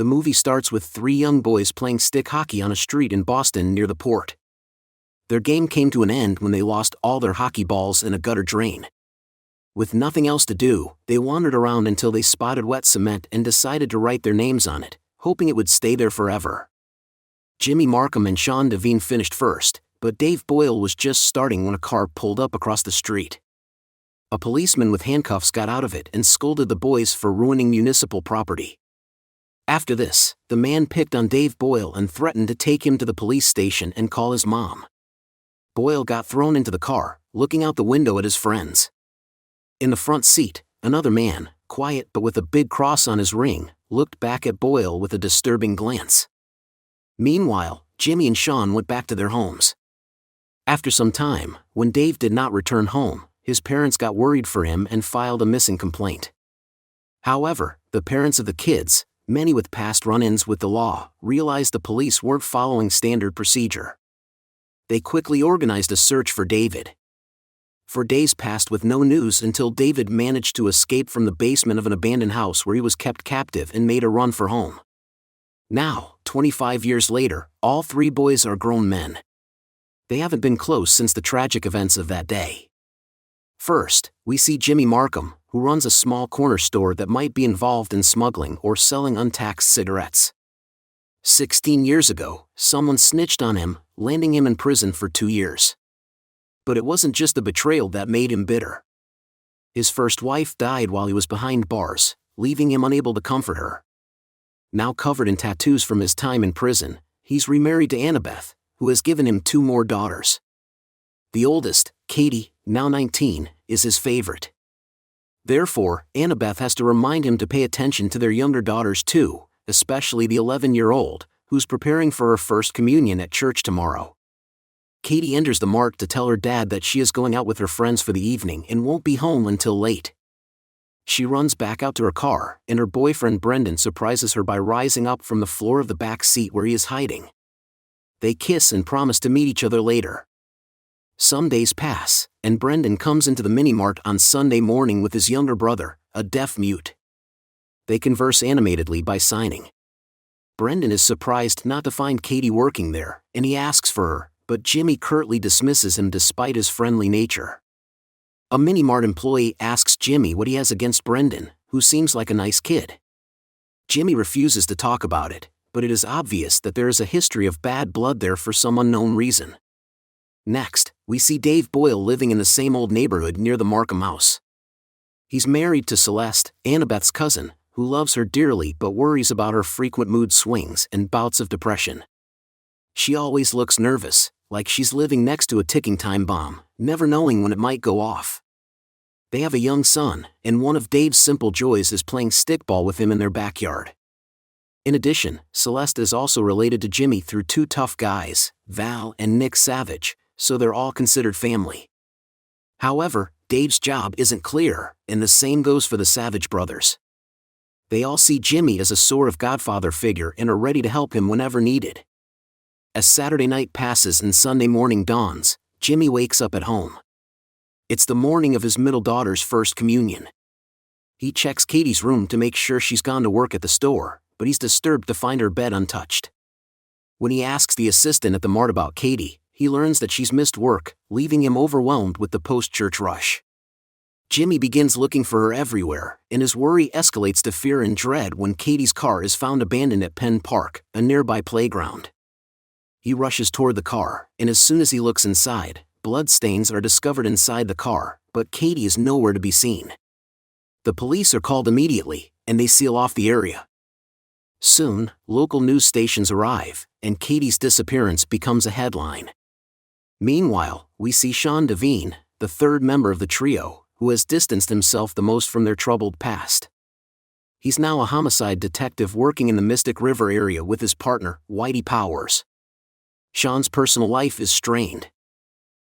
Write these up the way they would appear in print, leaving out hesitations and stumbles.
The movie starts with 3 young boys playing stick hockey on a street in Boston near the port. Their game came to an end when they lost all their hockey balls in a gutter drain. With nothing else to do, they wandered around until they spotted wet cement and decided to write their names on it, hoping it would stay there forever. Jimmy Markham and Sean Devine finished first, but Dave Boyle was just starting when a car pulled up across the street. A policeman with handcuffs got out of it and scolded the boys for ruining municipal property. After this, the man picked on Dave Boyle and threatened to take him to the police station and call his mom. Boyle got thrown into the car, looking out the window at his friends. In the front seat, another man, quiet but with a big cross on his ring, looked back at Boyle with a disturbing glance. Meanwhile, Jimmy and Sean went back to their homes. After some time, when Dave did not return home, his parents got worried for him and filed a missing complaint. However, the parents of the kids, many with past run-ins with the law, realized the police weren't following standard procedure. They quickly organized a search for David. For days passed with no news until David managed to escape from the basement of an abandoned house where he was kept captive and made a run for home. Now, 25 years later, all 3 boys are grown men. They haven't been close since the tragic events of that day. First, we see Jimmy Markham, who runs a small corner store that might be involved in smuggling or selling untaxed cigarettes. 16 years ago, someone snitched on him, landing him in prison for 2 years. But it wasn't just the betrayal that made him bitter. His first wife died while he was behind bars, leaving him unable to comfort her. Now covered in tattoos from his time in prison, he's remarried to Annabeth, who has given him 2 more daughters. The oldest, Katie, now 19, is his favorite. Therefore, Annabeth has to remind him to pay attention to their younger daughters too, especially the 11-year-old, who's preparing for her first communion at church tomorrow. Katie enters the mart to tell her dad that she is going out with her friends for the evening and won't be home until late. She runs back out to her car, and her boyfriend Brendan surprises her by rising up from the floor of the back seat where he is hiding. They kiss and promise to meet each other later. Some days pass, and Brendan comes into the mini-mart on Sunday morning with his younger brother, a deaf mute. They converse animatedly by signing. Brendan is surprised not to find Katie working there, and he asks for her, but Jimmy curtly dismisses him despite his friendly nature. A mini-mart employee asks Jimmy what he has against Brendan, who seems like a nice kid. Jimmy refuses to talk about it, but it is obvious that there is a history of bad blood there for some unknown reason. Next, we see Dave Boyle living in the same old neighborhood near the Markham house. He's married to Celeste, Annabeth's cousin, who loves her dearly but worries about her frequent mood swings and bouts of depression. She always looks nervous, like she's living next to a ticking time bomb, never knowing when it might go off. They have a young son, and one of Dave's simple joys is playing stickball with him in their backyard. In addition, Celeste is also related to Jimmy through 2 tough guys, Val and Nick Savage, so they're all considered family. However, Dave's job isn't clear, and the same goes for the Savage brothers. They all see Jimmy as a sort of godfather figure and are ready to help him whenever needed. As Saturday night passes and Sunday morning dawns, Jimmy wakes up at home. It's the morning of his middle daughter's first communion. He checks Katie's room to make sure she's gone to work at the store, but he's disturbed to find her bed untouched. When he asks the assistant at the mart about Katie, he learns that she's missed work, leaving him overwhelmed with the post-church rush. Jimmy begins looking for her everywhere, and his worry escalates to fear and dread when Katie's car is found abandoned at Penn Park, a nearby playground. He rushes toward the car, and as soon as he looks inside, bloodstains are discovered inside the car, but Katie is nowhere to be seen. The police are called immediately, and they seal off the area. Soon, local news stations arrive, and Katie's disappearance becomes a headline. Meanwhile, we see Sean Devine, the 3rd member of the trio, who has distanced himself the most from their troubled past. He's now a homicide detective working in the Mystic River area with his partner, Whitey Powers. Sean's personal life is strained.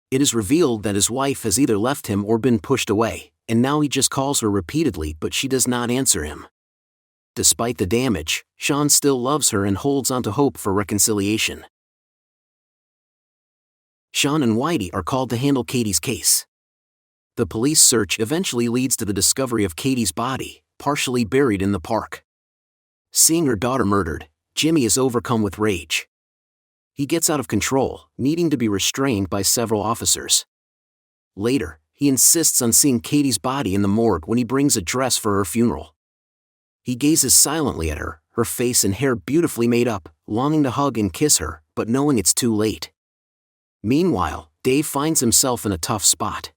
It is revealed that his wife has either left him or been pushed away, and now he just calls her repeatedly but she does not answer him. Despite the damage, Sean still loves her and holds on to hope for reconciliation. Sean and Whitey are called to handle Katie's case. The police search eventually leads to the discovery of Katie's body, partially buried in the park. Seeing her daughter murdered, Jimmy is overcome with rage. He gets out of control, needing to be restrained by several officers. Later, he insists on seeing Katie's body in the morgue when he brings a dress for her funeral. He gazes silently at her, her face and hair beautifully made up, longing to hug and kiss her, but knowing it's too late. Meanwhile, Dave finds himself in a tough spot.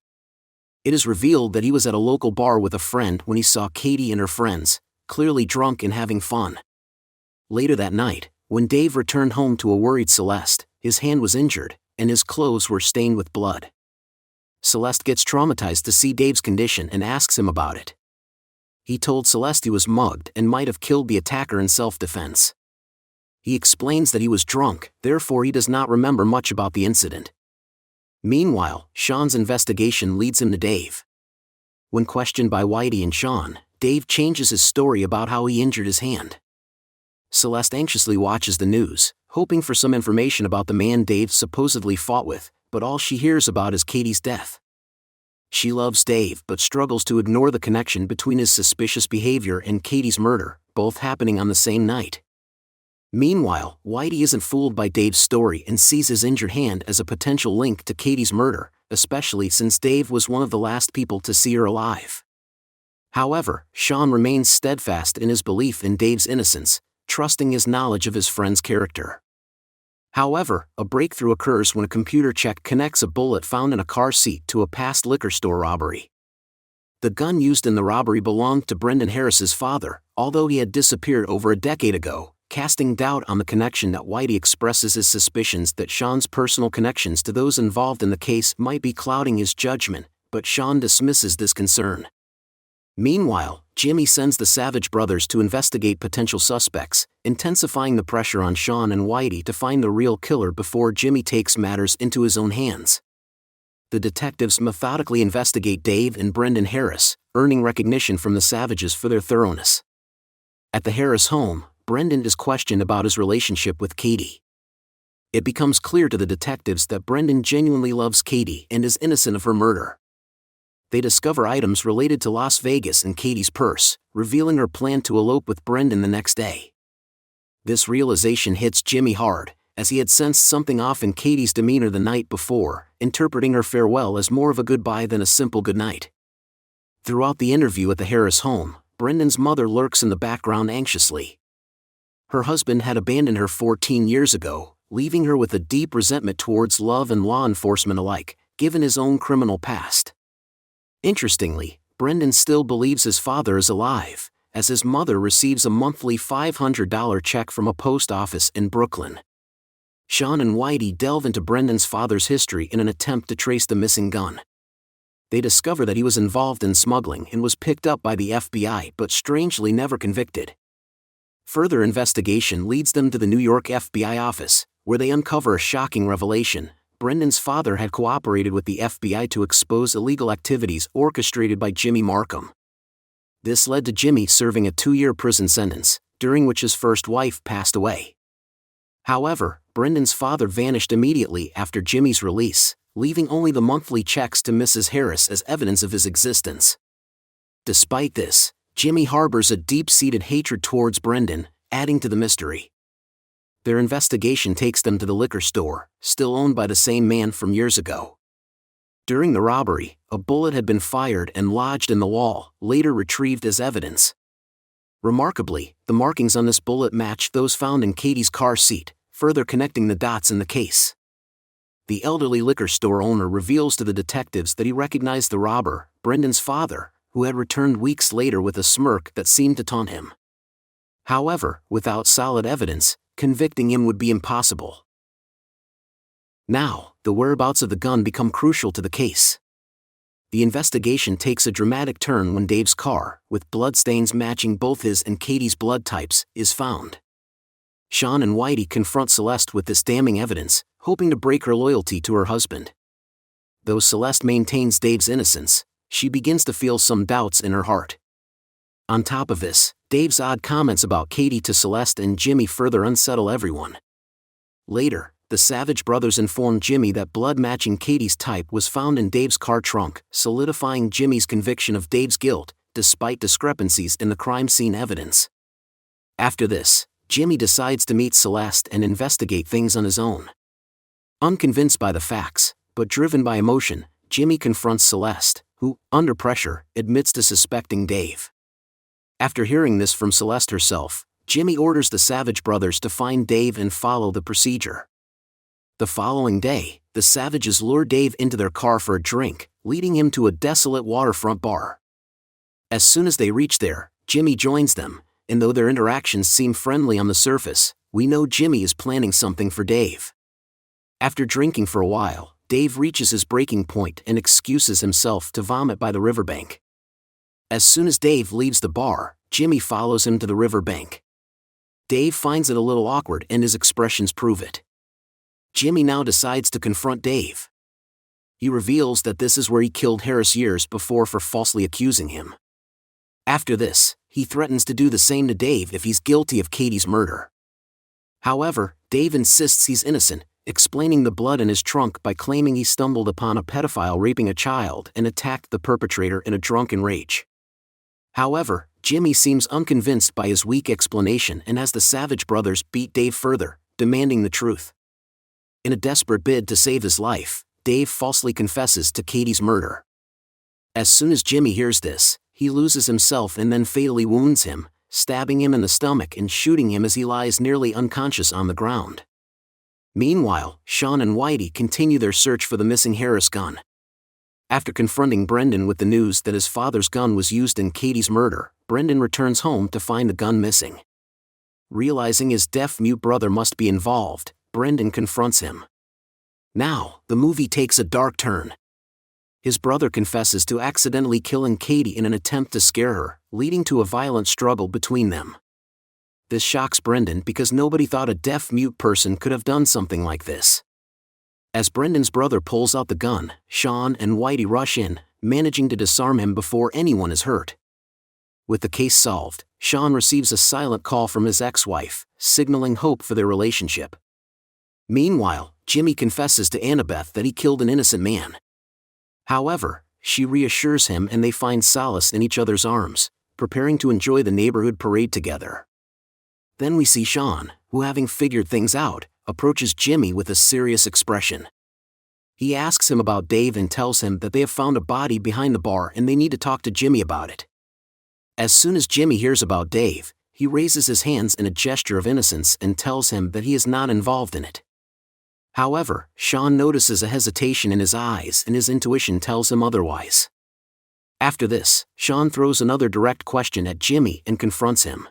It is revealed that he was at a local bar with a friend when he saw Katie and her friends, clearly drunk and having fun. Later that night, when Dave returned home to a worried Celeste, his hand was injured, and his clothes were stained with blood. Celeste gets traumatized to see Dave's condition and asks him about it. He told Celeste he was mugged and might have killed the attacker in self-defense. He explains that he was drunk, therefore he does not remember much about the incident. Meanwhile, Sean's investigation leads him to Dave. When questioned by Whitey and Sean, Dave changes his story about how he injured his hand. Celeste anxiously watches the news, hoping for some information about the man Dave supposedly fought with, but all she hears about is Katie's death. She loves Dave but struggles to ignore the connection between his suspicious behavior and Katie's murder, both happening on the same night. Meanwhile, Whitey isn't fooled by Dave's story and sees his injured hand as a potential link to Katie's murder, especially since Dave was one of the last people to see her alive. However, Sean remains steadfast in his belief in Dave's innocence, trusting his knowledge of his friend's character. However, a breakthrough occurs when a computer check connects a bullet found in a car seat to a past liquor store robbery. The gun used in the robbery belonged to Brendan Harris's father, although he had disappeared over a decade ago, casting doubt on the connection that Whitey expresses his suspicions that Sean's personal connections to those involved in the case might be clouding his judgment, but Sean dismisses this concern. Meanwhile, Jimmy sends the Savage brothers to investigate potential suspects, intensifying the pressure on Sean and Whitey to find the real killer before Jimmy takes matters into his own hands. The detectives methodically investigate Dave and Brendan Harris, earning recognition from the Savages for their thoroughness. At the Harris home, Brendan is questioned about his relationship with Katie. It becomes clear to the detectives that Brendan genuinely loves Katie and is innocent of her murder. They discover items related to Las Vegas in Katie's purse, revealing her plan to elope with Brendan the next day. This realization hits Jimmy hard, as he had sensed something off in Katie's demeanor the night before, interpreting her farewell as more of a goodbye than a simple goodnight. Throughout the interview at the Harris home, Brendan's mother lurks in the background anxiously. Her husband had abandoned her 14 years ago, leaving her with a deep resentment towards love and law enforcement alike, given his own criminal past. Interestingly, Brendan still believes his father is alive, as his mother receives a monthly $500 check from a post office in Brooklyn. Sean and Whitey delve into Brendan's father's history in an attempt to trace the missing gun. They discover that he was involved in smuggling and was picked up by the FBI but strangely never convicted. Further investigation leads them to the New York FBI office, where they uncover a shocking revelation. Brendan's father had cooperated with the FBI to expose illegal activities orchestrated by Jimmy Markham. This led to Jimmy serving a 2-year prison sentence, during which his first wife passed away. However, Brendan's father vanished immediately after Jimmy's release, leaving only the monthly checks to Mrs. Harris as evidence of his existence. Despite this, Jimmy harbors a deep-seated hatred towards Brendan, adding to the mystery. Their investigation takes them to the liquor store, still owned by the same man from years ago. During the robbery, a bullet had been fired and lodged in the wall, later retrieved as evidence. Remarkably, the markings on this bullet matched those found in Katie's car seat, further connecting the dots in the case. The elderly liquor store owner reveals to the detectives that he recognized the robber, Brendan's father, who had returned weeks later with a smirk that seemed to taunt him. However, without solid evidence, convicting him would be impossible. Now, the whereabouts of the gun become crucial to the case. The investigation takes a dramatic turn when Dave's car, with bloodstains matching both his and Katie's blood types, is found. Sean and Whitey confront Celeste with this damning evidence, hoping to break her loyalty to her husband. Though Celeste maintains Dave's innocence, she begins to feel some doubts in her heart. On top of this, Dave's odd comments about Katie to Celeste and Jimmy further unsettle everyone. Later, the Savage brothers inform Jimmy that blood matching Katie's type was found in Dave's car trunk, solidifying Jimmy's conviction of Dave's guilt, despite discrepancies in the crime scene evidence. After this, Jimmy decides to meet Celeste and investigate things on his own. Unconvinced by the facts, but driven by emotion, Jimmy confronts Celeste, who, under pressure, admits to suspecting Dave. After hearing this from Celeste herself, Jimmy orders the Savage brothers to find Dave and follow the procedure. The following day, the Savages lure Dave into their car for a drink, leading him to a desolate waterfront bar. As soon as they reach there, Jimmy joins them, and though their interactions seem friendly on the surface, we know Jimmy is planning something for Dave. After drinking for a while, Dave reaches his breaking point and excuses himself to vomit by the riverbank. As soon as Dave leaves the bar, Jimmy follows him to the riverbank. Dave finds it a little awkward and his expressions prove it. Jimmy now decides to confront Dave. He reveals that this is where he killed Harris years before for falsely accusing him. After this, he threatens to do the same to Dave if he's guilty of Katie's murder. However, Dave insists he's innocent, explaining the blood in his trunk by claiming he stumbled upon a pedophile raping a child and attacked the perpetrator in a drunken rage. However, Jimmy seems unconvinced by his weak explanation and has the Savage brothers beat Dave further, demanding the truth. In a desperate bid to save his life, Dave falsely confesses to Katie's murder. As soon as Jimmy hears this, he loses himself and then fatally wounds him, stabbing him in the stomach and shooting him as he lies nearly unconscious on the ground. Meanwhile, Sean and Whitey continue their search for the missing Harris gun. After confronting Brendan with the news that his father's gun was used in Katie's murder, Brendan returns home to find the gun missing. Realizing his deaf-mute brother must be involved, Brendan confronts him. Now, the movie takes a dark turn. His brother confesses to accidentally killing Katie in an attempt to scare her, leading to a violent struggle between them. This shocks Brendan because nobody thought a deaf-mute person could have done something like this. As Brendan's brother pulls out the gun, Sean and Whitey rush in, managing to disarm him before anyone is hurt. With the case solved, Sean receives a silent call from his ex-wife, signaling hope for their relationship. Meanwhile, Jimmy confesses to Annabeth that he killed an innocent man. However, she reassures him and they find solace in each other's arms, preparing to enjoy the neighborhood parade together. Then we see Sean, who, having figured things out, approaches Jimmy with a serious expression. He asks him about Dave and tells him that they have found a body behind the bar and they need to talk to Jimmy about it. As soon as Jimmy hears about Dave, he raises his hands in a gesture of innocence and tells him that he is not involved in it. However, Sean notices a hesitation in his eyes and his intuition tells him otherwise. After this, Sean throws another direct question at Jimmy and confronts him.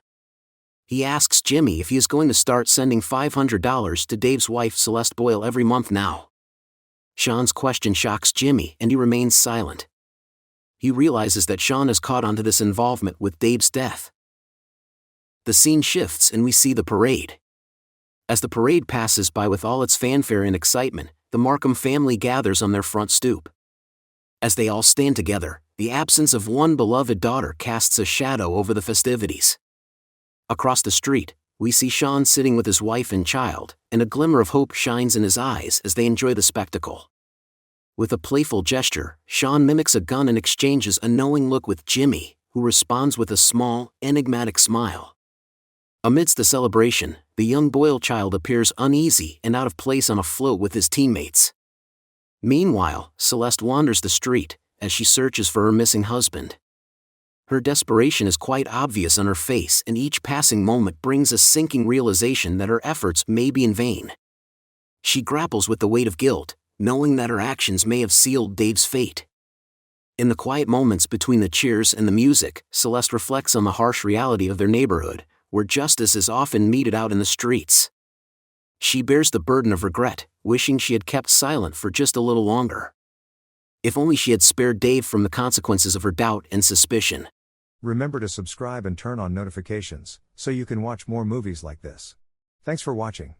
He asks Jimmy if he is going to start sending $500 to Dave's wife Celeste Boyle every month now. Sean's question shocks Jimmy and he remains silent. He realizes that Sean is caught onto this involvement with Dave's death. The scene shifts and we see the parade. As the parade passes by with all its fanfare and excitement, the Markham family gathers on their front stoop. As they all stand together, the absence of one beloved daughter casts a shadow over the festivities. Across the street, we see Sean sitting with his wife and child, and a glimmer of hope shines in his eyes as they enjoy the spectacle. With a playful gesture, Sean mimics a gun and exchanges a knowing look with Jimmy, who responds with a small, enigmatic smile. Amidst the celebration, the young Boyle child appears uneasy and out of place on a float with his teammates. Meanwhile, Celeste wanders the street, as she searches for her missing husband. Her desperation is quite obvious on her face and each passing moment brings a sinking realization that her efforts may be in vain. She grapples with the weight of guilt, knowing that her actions may have sealed Dave's fate. In the quiet moments between the cheers and the music, Celeste reflects on the harsh reality of their neighborhood, where justice is often meted out in the streets. She bears the burden of regret, wishing she had kept silent for just a little longer. If only she had spared Dave from the consequences of her doubt and suspicion. Remember to subscribe and turn on notifications, so you can watch more movies like this. Thanks for watching.